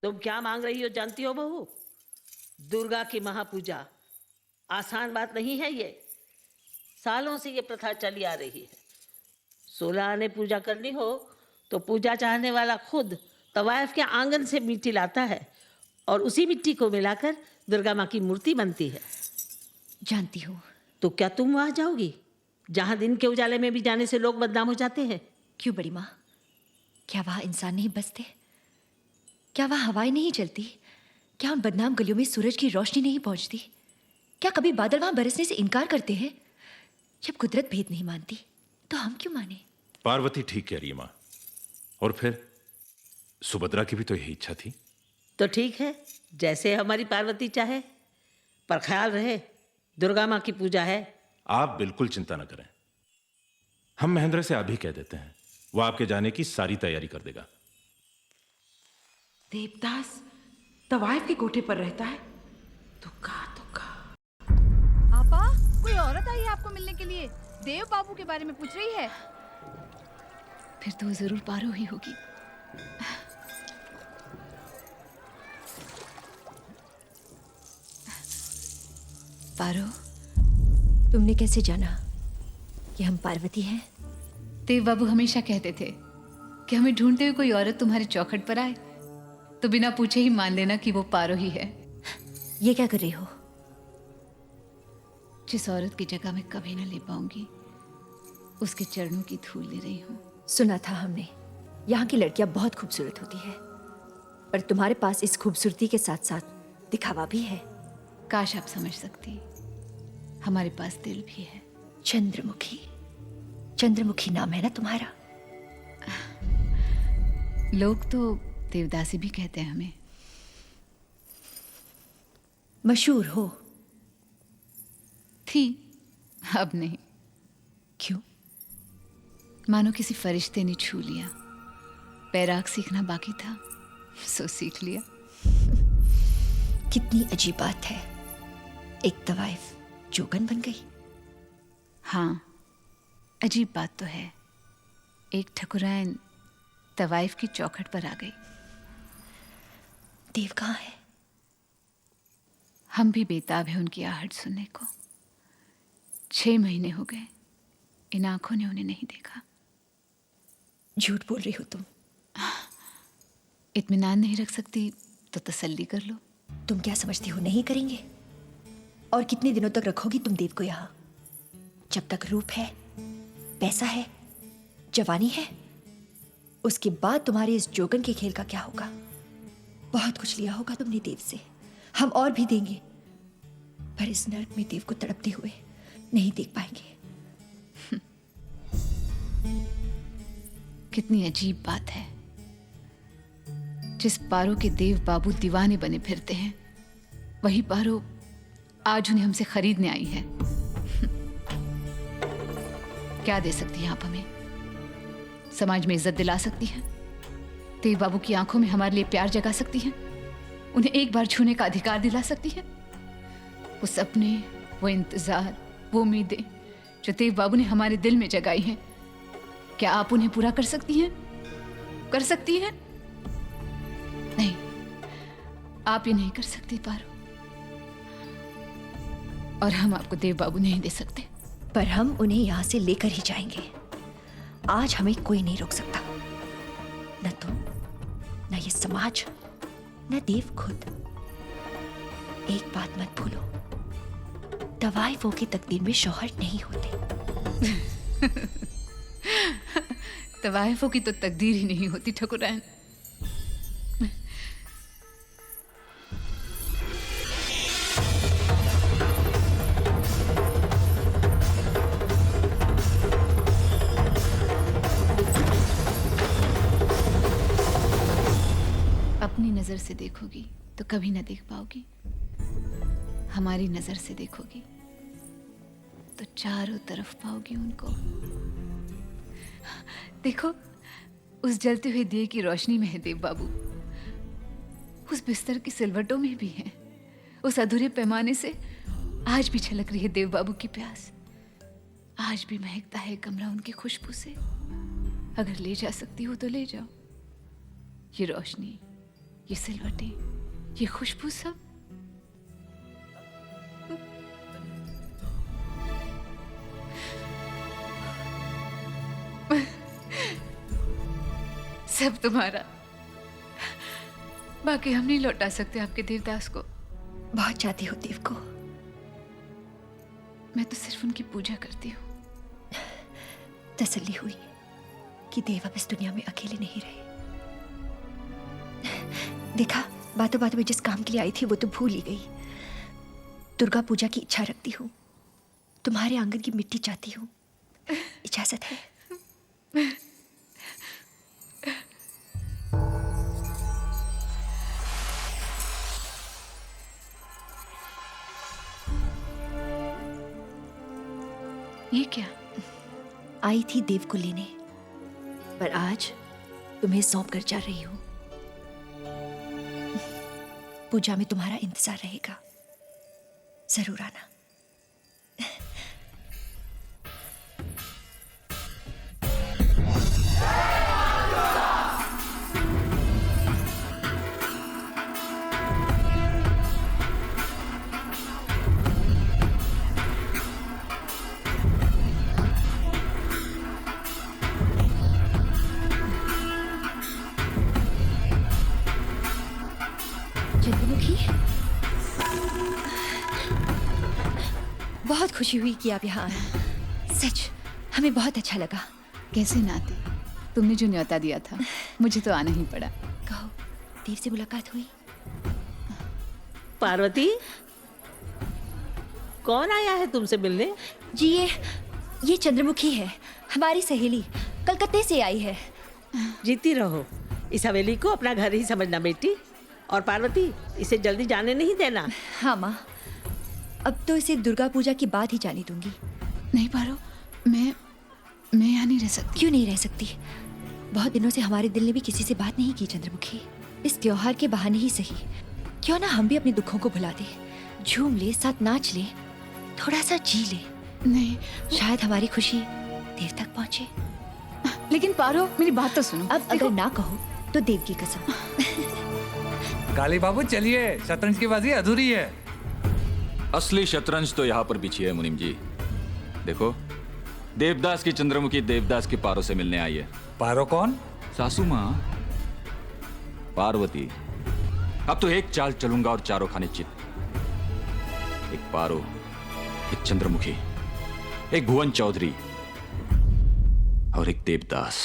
तुम क्या मांग रही हो जानती हो बहू? दुर्गा की महापूजा आसान बात नहीं है ये। सालों से ये प्रथा चली आ रही है। 16 आने पूजा करनी हो तो पूजा चाहने वाला खुद तवायफ के आंगन से मिट्टी लाता है और उसी मिट्टी को मिलाकर दुर्गा माँ की मूर्ति बनती है। जानती हूँ। तो क्या तुम वहां जाओगी जहां दिन के उजाले में भी जाने से लोग बदनाम हो जाते हैं? क्यों बड़ी माँ, क्या वहां इंसान नहीं बसते? क्या वहां हवाएं नहीं चलती? क्या उन बदनाम गलियों में सूरज की रोशनी नहीं पहुंचती? क्या कभी बादल वहां बरसने से इनकार करते हैं? जब कुदरत भेद नहीं मानती तो हम क्यों माने? पार्वती ठीक कह रही है मां। और फिर सुभद्रा की भी तो यही इच्छा थी। तो ठीक है, जैसे हमारी पार्वती चाहे, पर ख्याल रहे दुर्गा माँ की पूजा है। आप बिल्कुल चिंता न करें, हम महेंद्र से अभी कह देते हैं, वो आपके जाने की सारी तैयारी कर देगा। देवदास तवायफ के कोठे पर रहता है? दुक्का दुक्का। आपा, कोई औरत आई है आपको मिलने के लिए, देव बाबू के बारे में पूछ रही है। फिर तो जरूर पारो ही होगी। पारो, तुमने कैसे जाना कि हम पार्वती हैं? देव बाबू हमेशा कहते थे कि हमें ढूंढते हुए कोई औरत तुम्हारी चौखट पर आए तो बिना पूछे ही मान लेना कि वो पारो ही है। ये क्या कर रही हो? जिस औरत की जगह मैं कभी ना ले पाऊंगी उसके चरणों की धूल ले रही हूँ। सुना था हमने, यहाँ की लड़कियां बहुत खूबसूरत होती है, पर तुम्हारे पास इस खूबसूरती के साथ साथ दिखावा भी है। काश आप समझ सकती, हमारे पास दिल भी है। चंद्रमुखी, चंद्रमुखी नाम है ना तुम्हारा? लोग तो देवदासी भी कहते हैं हमें। मशहूर हो? थी, अब नहीं। क्यों? मानो किसी फरिश्ते ने छू लिया। पैराग सीखना बाकी था, सो सीख लिया। कितनी अजीब बात है, एक तवाइफ जोगन बन गई। हाँ, अजीब बात तो है। एक ठकुराइन तवाइफ की चौखट पर आ गई। देव कहाँ है? हम भी बेताब हैं उनकी आहट सुनने को। 6 महीने हो गए, इन आंखों ने उन्हें नहीं देखा। झूठ बोल रही हो तुम। इत्मीनान नहीं रख सकती तो तसल्ली कर लो। तुम क्या समझती हो नहीं करेंगे? और कितने दिनों तक रखोगी तुम देव को यहाँ? जब तक रूप है, पैसा है, जवानी है, उसके बाद तुम्हारे इस जोगन के खेल का क्या होगा? बहुत कुछ लिया होगा तुमने देव से, हम और भी देंगे, पर इस नरक में देव को तड़पते हुए नहीं देख पाएंगे। कितनी अजीब बात है, जिस पारो के देव बाबू दीवाने बने फिरते हैं, वही पारो आज उन्हें हमसे खरीदने आई है। क्या दे सकती है आप हमें? समाज में इज्जत दिला सकती हैं, देव बाबू की आंखों में हमारे लिए प्यार जगा सकती हैं, उन्हें एक बार छूने का अधिकार दिला सकती हैं। वो सपने, वो इंतजार, वो उम्मीदें जो देव बाबू ने हमारे दिल में जगाई हैं, क्या आप उन्हें पूरा कर सकती हैं? कर सकती हैं? नहीं, आप ये नहीं कर सकती पारो, और हम आपको देव बाबू नहीं दे सकते। पर हम उन्हें यहां से लेकर ही जाएंगे। आज हमें कोई नहीं रोक सकता, न तुम, न ये समाज, न देव खुद। एक बात मत भूलो, तवाइफों की तकदीर में शौहर नहीं होते। तवाइफों की तो तकदीर ही नहीं होती ठकुराइन। अपनी नजर से देखोगी तो कभी ना देख पाओगी, हमारी नजर से देखोगी तो चारों तरफ पाओगी उनको। देखो, उस जलते हुए दिए की रोशनी में है देव बाबू, उस बिस्तर की सिलवटों में भी है, उस अधूरे पैमाने से आज भी छलक रही है देव बाबू की प्यास, आज भी महकता है कमरा उनकी खुशबू से। अगर ले जा सकती हो तो ले जाओ ये रोशनी, ये सिलवटें, ये खुशबू सब सब तुम्हारा। बाकी हम नहीं लौटा सकते आपके देवदास को। बहुत चाहती हो देव को। मैं तो सिर्फ उनकी पूजा करती हूँ। तसल्ली हुई कि देव अब इस दुनिया में अकेले नहीं रहे। देखा, बातों बातों में जिस काम के लिए आई थी वो तो भूल ही गई। दुर्गा पूजा की इच्छा रखती हूँ, तुम्हारे आंगन की मिट्टी चाहती हूँ। इजाजत है? ये क्या? आई थी देव को लेने, पर आज तुम्हें सौंप कर जा रही हूं। पूजा में तुम्हारा इंतजार रहेगा, जरूर आना। चंद्रमुखी, बहुत खुशी हुई कि आप यहाँ आए। सच, हमें बहुत अच्छा लगा। कैसे नाती, तुमने जो न्योता दिया था मुझे तो आना ही पड़ा। कहो, देव से मुलाकात हुई? पार्वती, कौन आया है तुमसे मिलने? जी ये चंद्रमुखी है, हमारी सहेली, कलकत्ते से आई है। जीती रहो। इस हवेली को अपना घर ही समझना बेटी। और पार्वती, इसे जल्दी जाने नहीं देना। हाँ माँ, अब तो इसे दुर्गा पूजा की बात ही जाने दूंगी। नहीं पारो, मैं यहाँ नहीं रह सकती। क्यों नहीं रह सकती? बहुत दिनों से हमारे दिल ने भी किसी से बात नहीं की चंद्रमुखी। इस त्योहार के बहाने ही सही, क्यों ना हम भी अपने दुखों को भुला दे, झूम ले, साथ नाच ले, थोड़ा सा जी ले। नहीं, शायद हमारी खुशी देव तक पहुंचे। लेकिन पारो, मेरी बात तो सुनो। अब अगर ना कहो तो देव की कसम। काली बाबू चलिए, शतरंज की बाजी अधूरी है। असली शतरंज तो यहाँ पर बिछी है मुनीम जी। देखो, देवदास की चंद्रमुखी देवदास की पारो से मिलने आई है। पारो कौन? सासू माँ पार्वती। अब तो एक चाल चलूंगा और चारों खाने चित। एक पारो, एक चंद्रमुखी, एक भुवन चौधरी और एक देवदास।